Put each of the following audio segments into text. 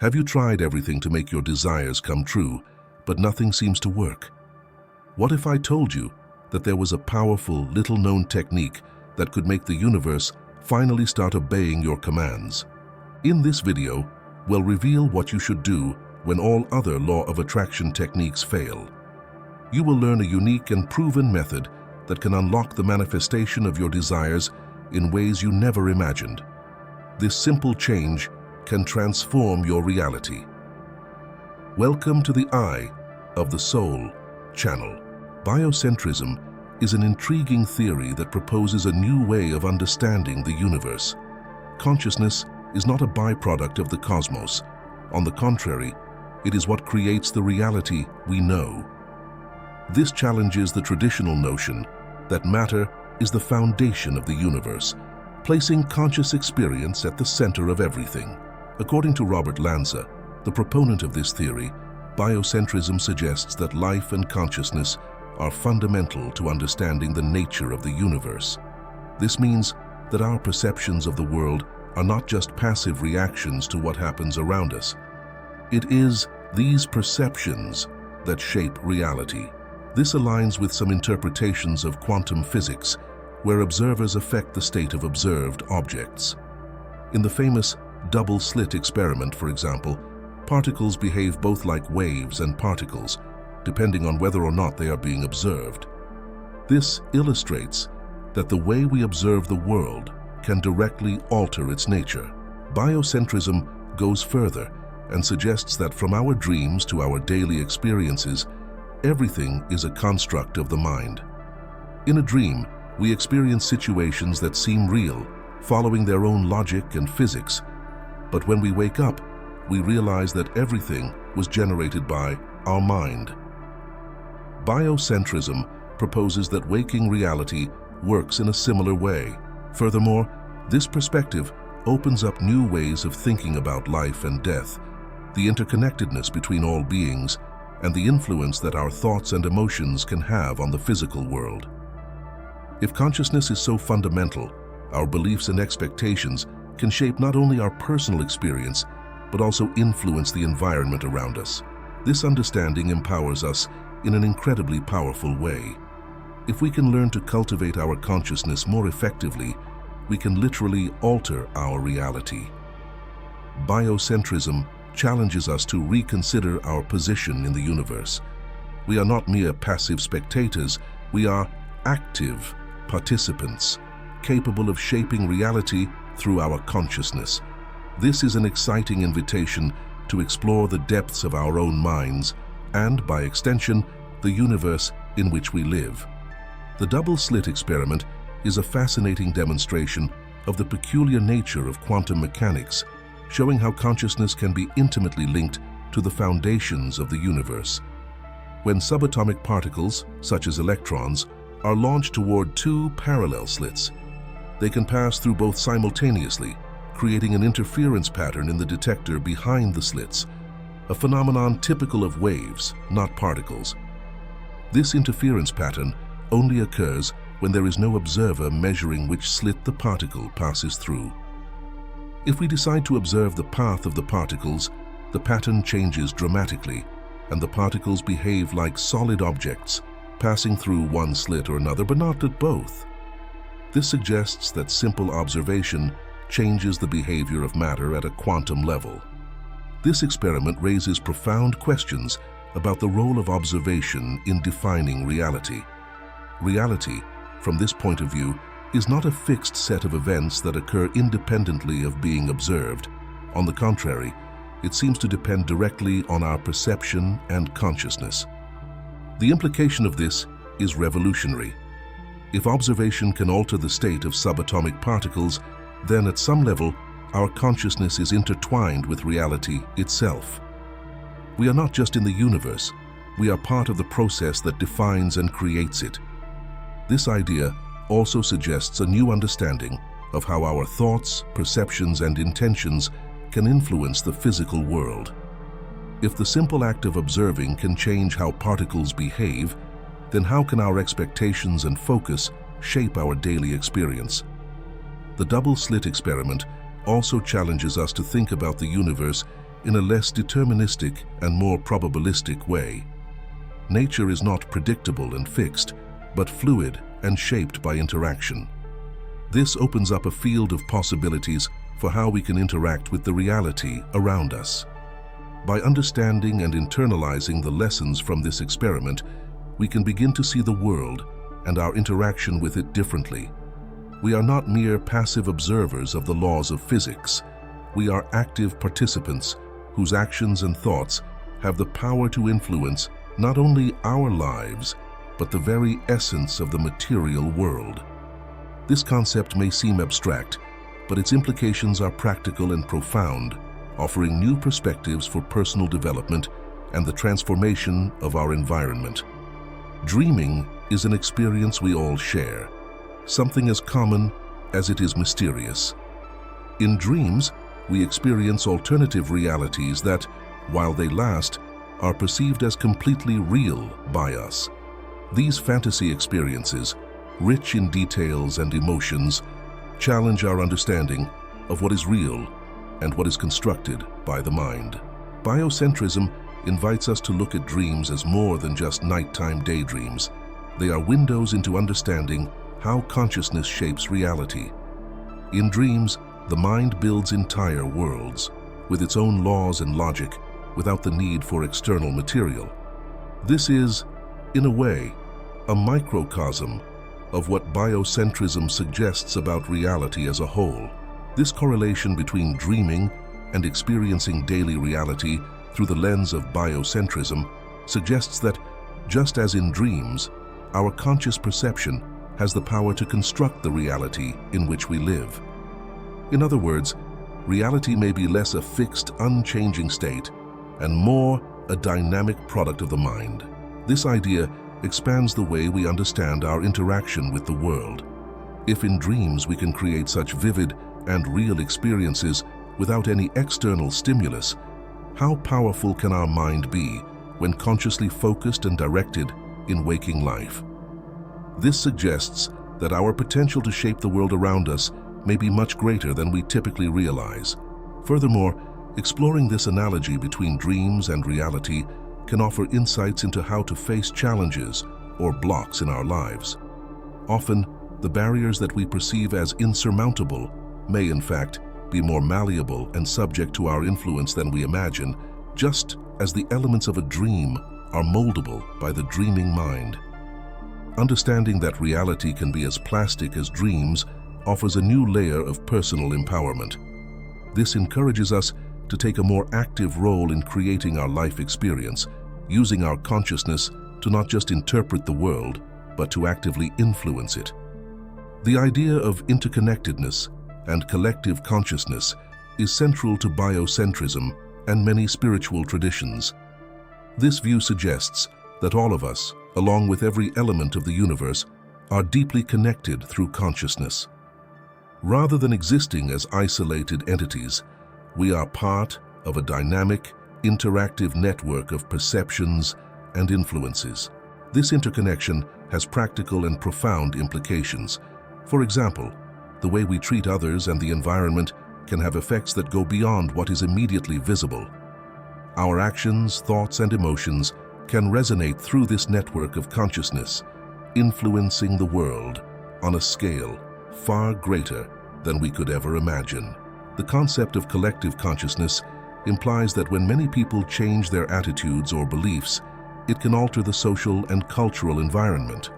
Have you tried everything to make your desires come true, but nothing seems to work? What if I told you that there was a powerful, little-known technique that could make the universe finally start obeying your commands? In this video, we'll reveal what you should do when all other law of attraction techniques fail. You will learn a unique and proven method that can unlock the manifestation of your desires in ways you never imagined. This simple change can transform your reality. Welcome to the Eye of the Soul channel. Biocentrism is an intriguing theory that proposes a new way of understanding the universe. Consciousness is not a byproduct of the cosmos. On the contrary, it is what creates the reality we know. This challenges the traditional notion that matter is the foundation of the universe, placing conscious experience at the center of everything. According to Robert Lanza, the proponent of this theory, biocentrism suggests that life and consciousness are fundamental to understanding the nature of the universe. This means that our perceptions of the world are not just passive reactions to what happens around us. It is these perceptions that shape reality. This aligns with some interpretations of quantum physics, where observers affect the state of observed objects. In the famous double-slit experiment, for example, particles behave both like waves and particles, depending on whether or not they are being observed. This illustrates that the way we observe the world can directly alter its nature. Biocentrism goes further and suggests that from our dreams to our daily experiences, everything is a construct of the mind. In a dream, we experience situations that seem real, following their own logic and physics. But when we wake up, we realize that everything was generated by our mind. Biocentrism proposes that waking reality works in a similar way. Furthermore, this perspective opens up new ways of thinking about life and death, the interconnectedness between all beings, and the influence that our thoughts and emotions can have on the physical world. If consciousness is so fundamental, our beliefs and expectations can shape not only our personal experience, but also influence the environment around us. This understanding empowers us in an incredibly powerful way. If we can learn to cultivate our consciousness more effectively, we can literally alter our reality. Biocentrism challenges us to reconsider our position in the universe. We are not mere passive spectators, we are active participants, capable of shaping reality through our consciousness. This is an exciting invitation to explore the depths of our own minds and, by extension, the universe in which we live. The double-slit experiment is a fascinating demonstration of the peculiar nature of quantum mechanics, showing how consciousness can be intimately linked to the foundations of the universe. When subatomic particles, such as electrons, are launched toward two parallel slits, they can pass through both simultaneously, creating an interference pattern in the detector behind the slits, a phenomenon typical of waves, not particles. This interference pattern only occurs when there is no observer measuring which slit the particle passes through. If we decide to observe the path of the particles, the pattern changes dramatically, and the particles behave like solid objects, passing through one slit or another, but not at both. This suggests that simple observation changes the behavior of matter at a quantum level. This experiment raises profound questions about the role of observation in defining reality. Reality, from this point of view, is not a fixed set of events that occur independently of being observed. On the contrary, it seems to depend directly on our perception and consciousness. The implication of this is revolutionary. If observation can alter the state of subatomic particles, then at some level, our consciousness is intertwined with reality itself. We are not just in the universe, we are part of the process that defines and creates it. This idea also suggests a new understanding of how our thoughts, perceptions, and intentions can influence the physical world. If the simple act of observing can change how particles behave, then how can our expectations and focus shape our daily experience? The double-slit experiment also challenges us to think about the universe in a less deterministic and more probabilistic way. Nature is not predictable and fixed, but fluid and shaped by interaction. This opens up a field of possibilities for how we can interact with the reality around us. By understanding and internalizing the lessons from this experiment, we can begin to see the world and our interaction with it differently. We are not mere passive observers of the laws of physics. We are active participants whose actions and thoughts have the power to influence not only our lives, but the very essence of the material world. This concept may seem abstract, but its implications are practical and profound, offering new perspectives for personal development and the transformation of our environment. Dreaming is an experience we all share, something as common as it is mysterious. In dreams, we experience alternative realities that, while they last, are perceived as completely real by us. These fantasy experiences, rich in details and emotions, challenge our understanding of what is real and what is constructed by the mind. Biocentrism invites us to look at dreams as more than just nighttime daydreams. They are windows into understanding how consciousness shapes reality. In dreams, the mind builds entire worlds, with its own laws and logic, without the need for external material. This is, in a way, a microcosm of what biocentrism suggests about reality as a whole. This correlation between dreaming and experiencing daily reality through the lens of biocentrism suggests that, just as in dreams, our conscious perception has the power to construct the reality in which we live. In other words, reality may be less a fixed, unchanging state and more a dynamic product of the mind. This idea expands the way we understand our interaction with the world. If in dreams we can create such vivid and real experiences without any external stimulus, how powerful can our mind be when consciously focused and directed in waking life? This suggests that our potential to shape the world around us may be much greater than we typically realize. Furthermore, exploring this analogy between dreams and reality can offer insights into how to face challenges or blocks in our lives. Often, the barriers that we perceive as insurmountable may, in fact, be more malleable and subject to our influence than we imagine, just as the elements of a dream are moldable by the dreaming mind. Understanding that reality can be as plastic as dreams offers a new layer of personal empowerment. This encourages us to take a more active role in creating our life experience, using our consciousness to not just interpret the world, but to actively influence it. The idea of interconnectedness and collective consciousness is central to biocentrism and many spiritual traditions. This view suggests that all of us, along with every element of the universe, are deeply connected through consciousness. Rather than existing as isolated entities, we are part of a dynamic, interactive network of perceptions and influences. This interconnection has practical and profound implications. For example, the way we treat others and the environment can have effects that go beyond what is immediately visible. Our actions, thoughts, and emotions can resonate through this network of consciousness, influencing the world on a scale far greater than we could ever imagine. The concept of collective consciousness implies that when many people change their attitudes or beliefs, it can alter the social and cultural environment.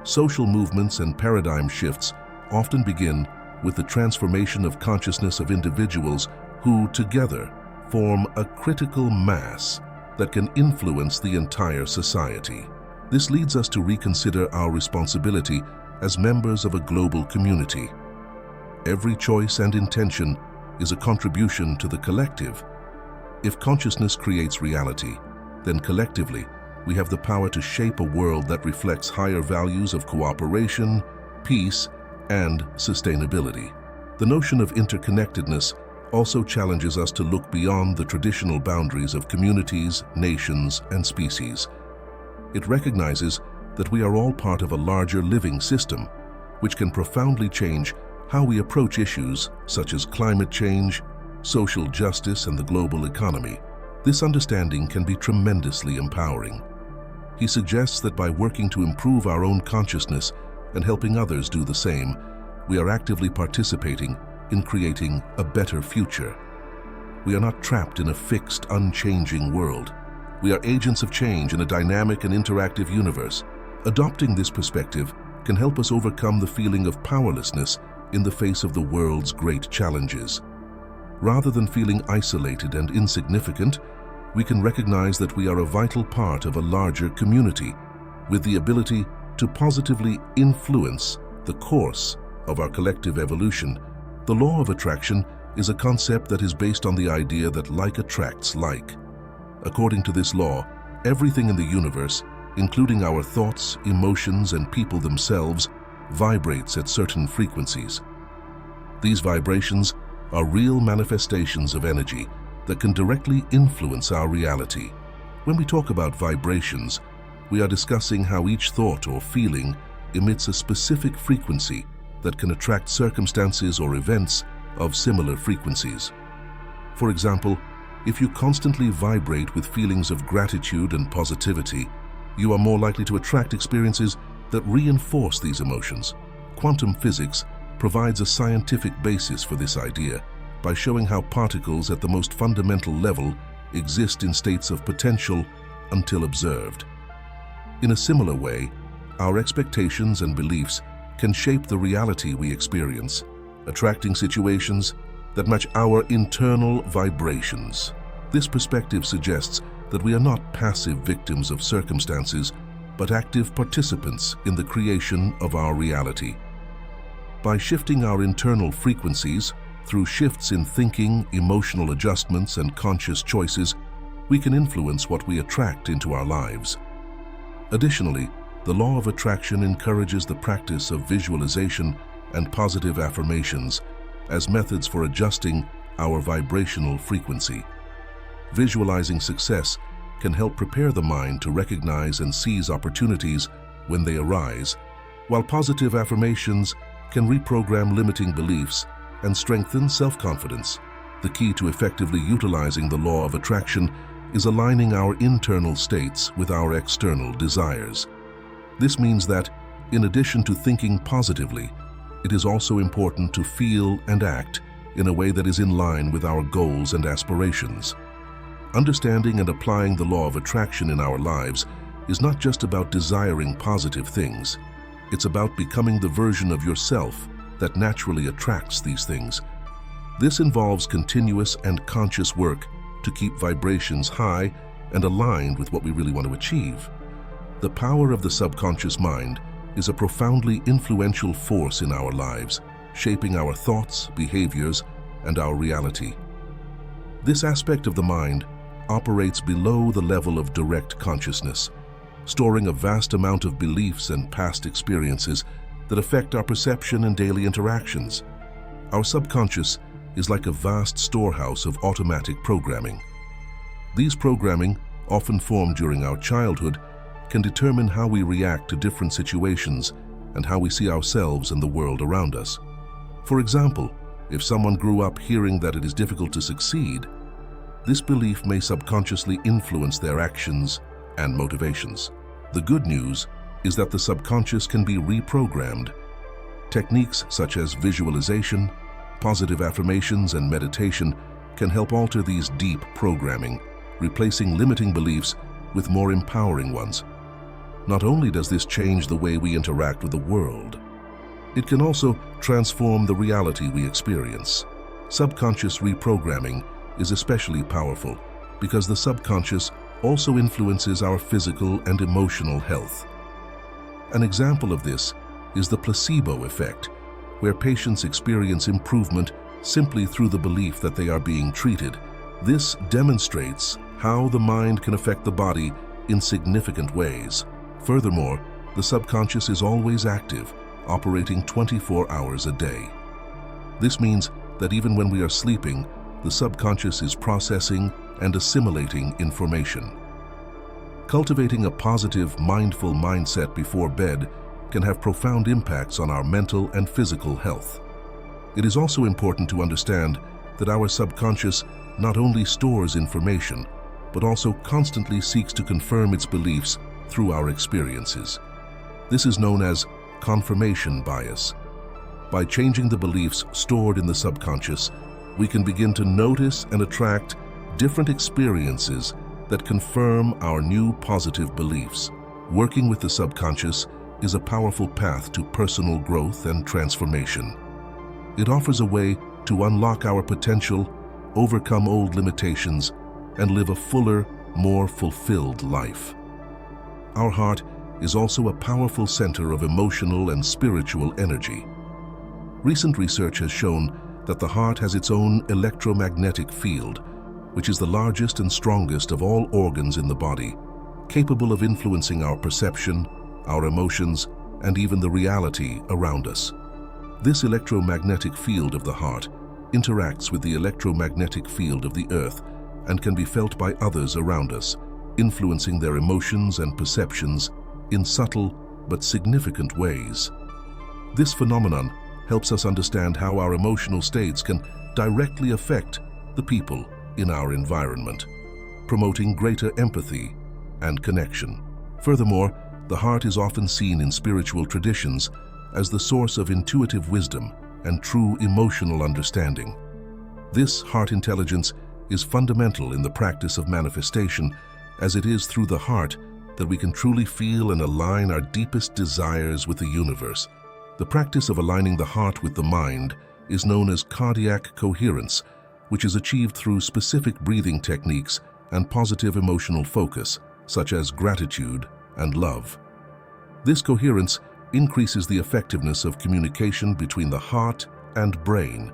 Social movements and paradigm shifts often begin with the transformation of consciousness of individuals who, together, form a critical mass that can influence the entire society. This leads us to reconsider our responsibility as members of a global community. Every choice and intention is a contribution to the collective. If consciousness creates reality, then collectively, we have the power to shape a world that reflects higher values of cooperation, peace, and sustainability. The notion of interconnectedness also challenges us to look beyond the traditional boundaries of communities, nations, and species. It recognizes that we are all part of a larger living system, which can profoundly change how we approach issues such as climate change, social justice, and the global economy. This understanding can be tremendously empowering. He suggests that by working to improve our own consciousness and helping others do the same, we are actively participating in creating a better future. We are not trapped in a fixed, unchanging world. We are agents of change in a dynamic and interactive universe. Adopting this perspective can help us overcome the feeling of powerlessness in the face of the world's great challenges. Rather than feeling isolated and insignificant, we can recognize that we are a vital part of a larger community with the ability to positively influence the course of our collective evolution. The law of attraction is a concept that is based on the idea that like attracts like. According to this law, everything in the universe, including our thoughts, emotions, and people themselves, vibrates at certain frequencies. These vibrations are real manifestations of energy that can directly influence our reality. When we talk about vibrations, we are discussing how each thought or feeling emits a specific frequency that can attract circumstances or events of similar frequencies. For example, if you constantly vibrate with feelings of gratitude and positivity, you are more likely to attract experiences that reinforce these emotions. Quantum physics provides a scientific basis for this idea by showing how particles at the most fundamental level exist in states of potential until observed. In a similar way, our expectations and beliefs can shape the reality we experience, attracting situations that match our internal vibrations. This perspective suggests that we are not passive victims of circumstances, but active participants in the creation of our reality. By shifting our internal frequencies through shifts in thinking, emotional adjustments, and conscious choices, we can influence what we attract into our lives. Additionally, the law of attraction encourages the practice of visualization and positive affirmations as methods for adjusting our vibrational frequency. Visualizing success can help prepare the mind to recognize and seize opportunities when they arise, while positive affirmations can reprogram limiting beliefs and strengthen self-confidence. The key to effectively utilizing the law of attraction is aligning our internal states with our external desires. This means that, in addition to thinking positively, it is also important to feel and act in a way that is in line with our goals and aspirations. Understanding and applying the law of attraction in our lives is not just about desiring positive things. It's about becoming the version of yourself that naturally attracts these things. This involves continuous and conscious work to keep vibrations high and aligned with what we really want to achieve. The power of the subconscious mind is a profoundly influential force in our lives, shaping our thoughts, behaviors, and our reality. This aspect of the mind operates below the level of direct consciousness, storing a vast amount of beliefs and past experiences that affect our perception and daily interactions. Our subconscious is like a vast storehouse of automatic programming. These programming, often formed during our childhood, can determine how we react to different situations and how we see ourselves and the world around us. For example, if someone grew up hearing that it is difficult to succeed, this belief may subconsciously influence their actions and motivations. The good news is that the subconscious can be reprogrammed. Techniques such as visualization, positive affirmations, and meditation can help alter these deep programming, replacing limiting beliefs with more empowering ones. Not only does this change the way we interact with the world, it can also transform the reality we experience. Subconscious reprogramming is especially powerful because the subconscious also influences our physical and emotional health. An example of this is the placebo effect, where patients experience improvement simply through the belief that they are being treated. This demonstrates how the mind can affect the body in significant ways. Furthermore, the subconscious is always active, operating 24 hours a day. This means that even when we are sleeping, the subconscious is processing and assimilating information. Cultivating a positive, mindful mindset before bed can have profound impacts on our mental and physical health. It is also important to understand that our subconscious not only stores information, but also constantly seeks to confirm its beliefs through our experiences. This is known as confirmation bias. By changing the beliefs stored in the subconscious, we can begin to notice and attract different experiences that confirm our new positive beliefs. Working with the subconscious is a powerful path to personal growth and transformation. It offers a way to unlock our potential, overcome old limitations, and live a fuller, more fulfilled life. Our heart is also a powerful center of emotional and spiritual energy. Recent research has shown that the heart has its own electromagnetic field, which is the largest and strongest of all organs in the body, capable of influencing our perception, our emotions, and even the reality around us. This electromagnetic field of the heart interacts with the electromagnetic field of the earth and can be felt by others around us, influencing their emotions and perceptions in subtle but significant ways. This phenomenon helps us understand how our emotional states can directly affect the people in our environment, promoting greater empathy and connection. Furthermore, the heart is often seen in spiritual traditions as the source of intuitive wisdom and true emotional understanding. This heart intelligence is fundamental in the practice of manifestation, as it is through the heart that we can truly feel and align our deepest desires with the universe. The practice of aligning the heart with the mind is known as cardiac coherence, which is achieved through specific breathing techniques and positive emotional focus, such as gratitude and love. This coherence increases the effectiveness of communication between the heart and brain,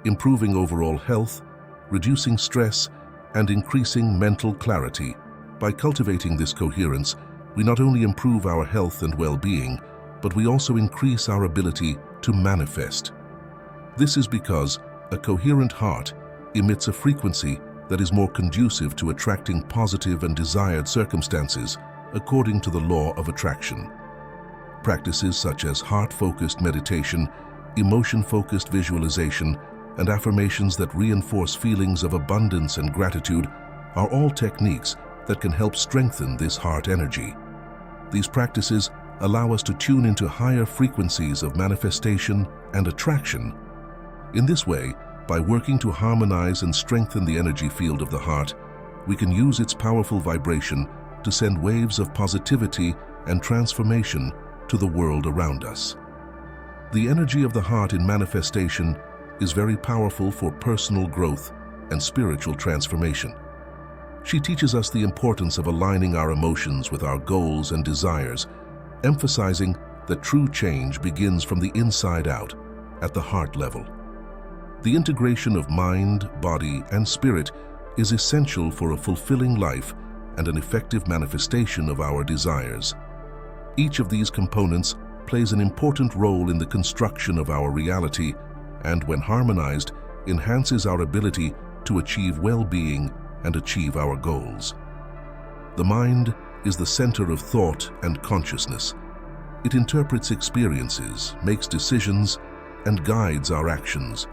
improving overall health, reducing stress, and increasing mental clarity. By cultivating this coherence, we not only improve our health and well-being, but we also increase our ability to manifest. This is because a coherent heart emits a frequency that is more conducive to attracting positive and desired circumstances, according to the law of attraction. Practices such as heart-focused meditation, emotion-focused visualization, and affirmations that reinforce feelings of abundance and gratitude are all techniques that can help strengthen this heart energy. These practices allow us to tune into higher frequencies of manifestation and attraction. In this way, by working to harmonize and strengthen the energy field of the heart, we can use its powerful vibration to send waves of positivity and transformation to the world around us. The energy of the heart in manifestation is very powerful for personal growth and spiritual transformation. She teaches us the importance of aligning our emotions with our goals and desires, emphasizing that true change begins from the inside out, at the heart level. The integration of mind, body, and spirit is essential for a fulfilling life and an effective manifestation of our desires. Each of these components plays an important role in the construction of our reality and, when harmonized, enhances our ability to achieve well-being and achieve our goals. The mind is the center of thought and consciousness. It interprets experiences, makes decisions, and guides our actions.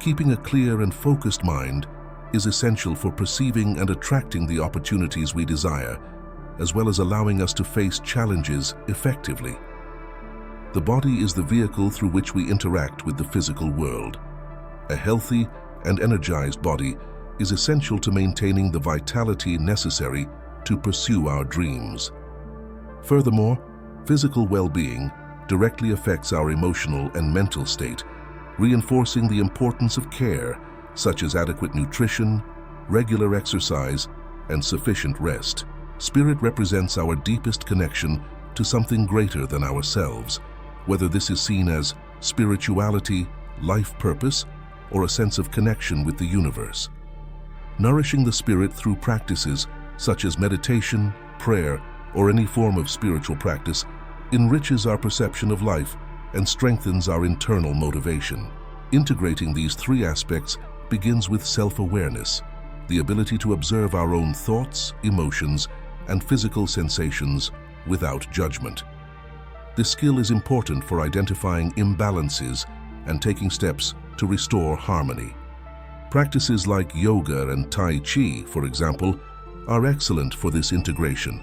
Keeping a clear and focused mind is essential for perceiving and attracting the opportunities we desire, as well as allowing us to face challenges effectively. The body is the vehicle through which we interact with the physical world. A healthy and energized body is essential to maintaining the vitality necessary to pursue our dreams. Furthermore, physical well-being directly affects our emotional and mental state, reinforcing the importance of care, such as adequate nutrition, regular exercise, and sufficient rest. Spirit represents our deepest connection to something greater than ourselves, whether this is seen as spirituality, life purpose, or a sense of connection with the universe. Nourishing the spirit through practices such as meditation, prayer, or any form of spiritual practice enriches our perception of life and strengthens our internal motivation. Integrating these three aspects begins with self-awareness, the ability to observe our own thoughts, emotions, and physical sensations without judgment. This skill is important for identifying imbalances and taking steps to restore harmony. Practices like yoga and Tai Chi, for example, are excellent for this integration,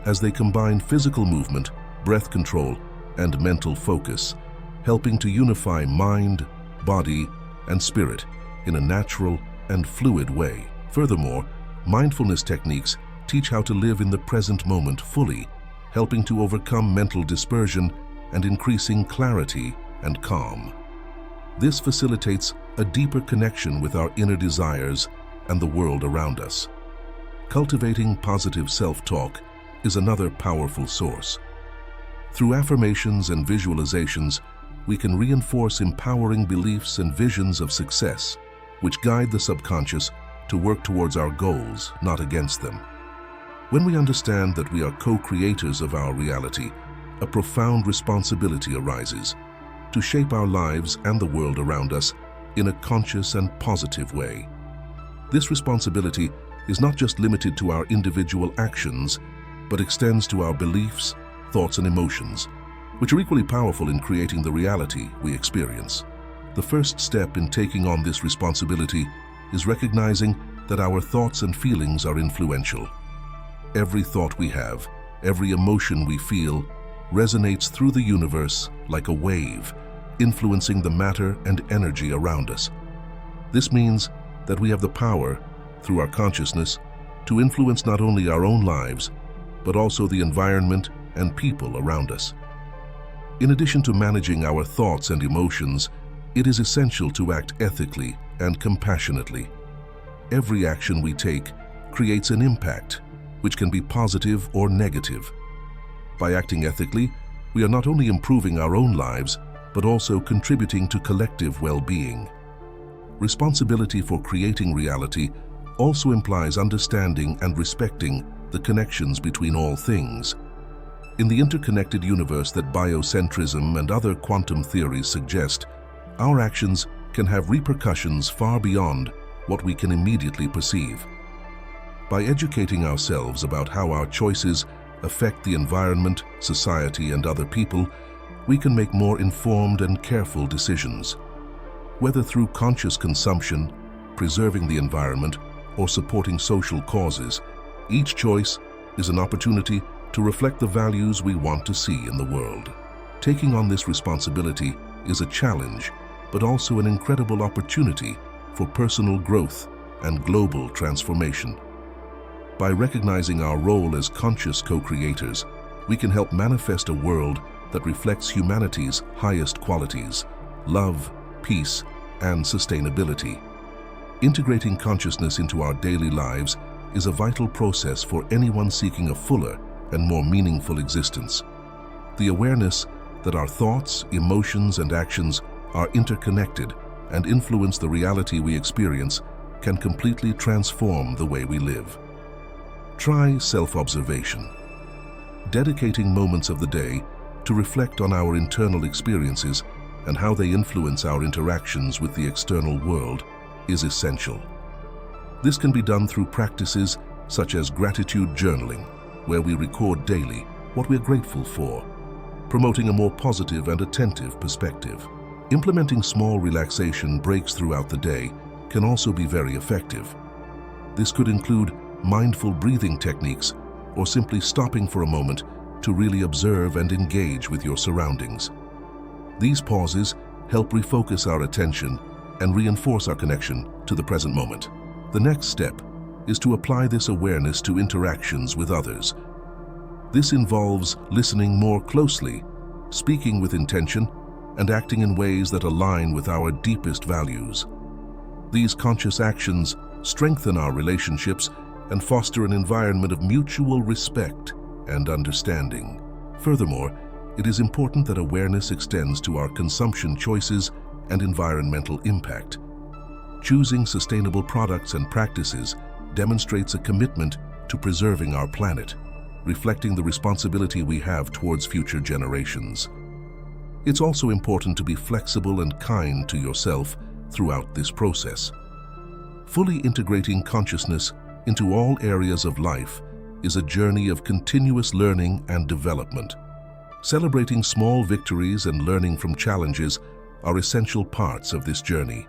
as they combine physical movement, breath control, and mental focus, helping to unify mind, body, and spirit in a natural and fluid way. Furthermore, mindfulness techniques teach how to live in the present moment fully, helping to overcome mental dispersion and increasing clarity and calm. This facilitates a deeper connection with our inner desires and the world around us. Cultivating positive self-talk is another powerful source. Through affirmations and visualizations, we can reinforce empowering beliefs and visions of success, which guide the subconscious to work towards our goals, not against them. When we understand that we are co-creators of our reality, a profound responsibility arises to shape our lives and the world around us in a conscious and positive way. This responsibility is not just limited to our individual actions, but extends to our beliefs, thoughts, and emotions, which are equally powerful in creating the reality we experience. The first step in taking on this responsibility is recognizing that our thoughts and feelings are influential. Every thought we have, every emotion we feel, resonates through the universe like a wave, influencing the matter and energy around us. This means that we have the power, through our consciousness, to influence not only our own lives, but also the environment and people around us. In addition to managing our thoughts and emotions, it is essential to act ethically and compassionately. Every action we take creates an impact, which can be positive or negative. By acting ethically, we are not only improving our own lives, but also contributing to collective well-being. Responsibility for creating reality also implies understanding and respecting the connections between all things. In the interconnected universe that biocentrism and other quantum theories suggest, our actions can have repercussions far beyond what we can immediately perceive. By educating ourselves about how our choices affect the environment, society, and other people, we can make more informed and careful decisions. Whether through conscious consumption, preserving the environment, or supporting social causes, each choice is an opportunity to reflect the values we want to see in the world. Taking on this responsibility is a challenge, but also an incredible opportunity for personal growth and global transformation. By recognizing our role as conscious co-creators, we can help manifest a world that reflects humanity's highest qualities: love, peace, and sustainability. Integrating consciousness into our daily lives is a vital process for anyone seeking a fuller and more meaningful existence. The awareness that our thoughts, emotions, and actions are interconnected and influence the reality we experience can completely transform the way we live. Try self-observation. Dedicating moments of the day to reflect on our internal experiences and how they influence our interactions with the external world is essential. This can be done through practices such as gratitude journaling, where we record daily what we're grateful for, promoting a more positive and attentive perspective. Implementing small relaxation breaks throughout the day can also be very effective. This could include mindful breathing techniques or simply stopping for a moment to really observe and engage with your surroundings. These pauses help refocus our attention and reinforce our connection to the present moment. The next step is to apply this awareness to interactions with others. This involves listening more closely, speaking with intention, and acting in ways that align with our deepest values. These conscious actions strengthen our relationships and foster an environment of mutual respect and understanding. Furthermore, it is important that awareness extends to our consumption choices and environmental impact. Choosing sustainable products and practices demonstrates a commitment to preserving our planet, reflecting the responsibility we have towards future generations. It's also important to be flexible and kind to yourself throughout this process. Fully integrating consciousness into all areas of life is a journey of continuous learning and development. Celebrating small victories and learning from challenges are essential parts of this journey.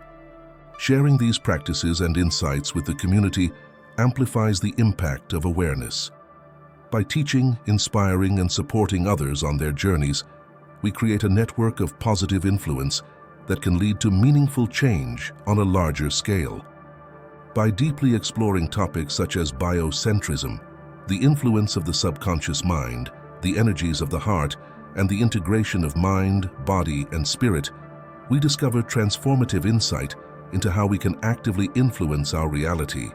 Sharing these practices and insights with the community amplifies the impact of awareness. By teaching, inspiring, and supporting others on their journeys, we create a network of positive influence that can lead to meaningful change on a larger scale. By deeply exploring topics such as biocentrism, the influence of the subconscious mind, the energies of the heart, and the integration of mind, body, and spirit, we discover transformative insight into how we can actively influence our reality.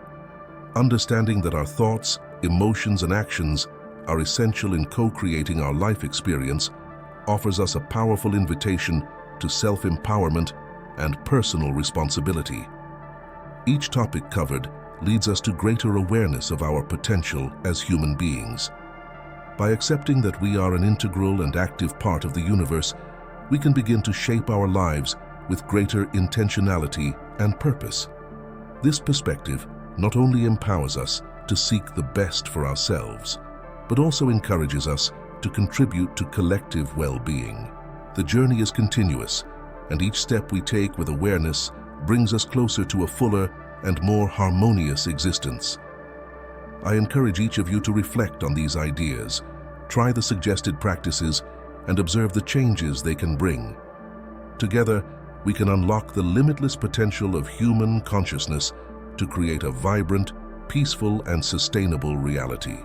Understanding that our thoughts, emotions, and actions are essential in co-creating our life experience offers us a powerful invitation to self-empowerment and personal responsibility. Each topic covered leads us to greater awareness of our potential as human beings. By accepting that we are an integral and active part of the universe, we can begin to shape our lives with greater intentionality and purpose. This perspective not only empowers us to seek the best for ourselves, but also encourages us to contribute to collective well-being. The journey is continuous, and each step we take with awareness brings us closer to a fuller and more harmonious existence. I encourage each of you to reflect on these ideas, try the suggested practices, and observe the changes they can bring. Together, we can unlock the limitless potential of human consciousness to create a vibrant, peaceful, and sustainable reality.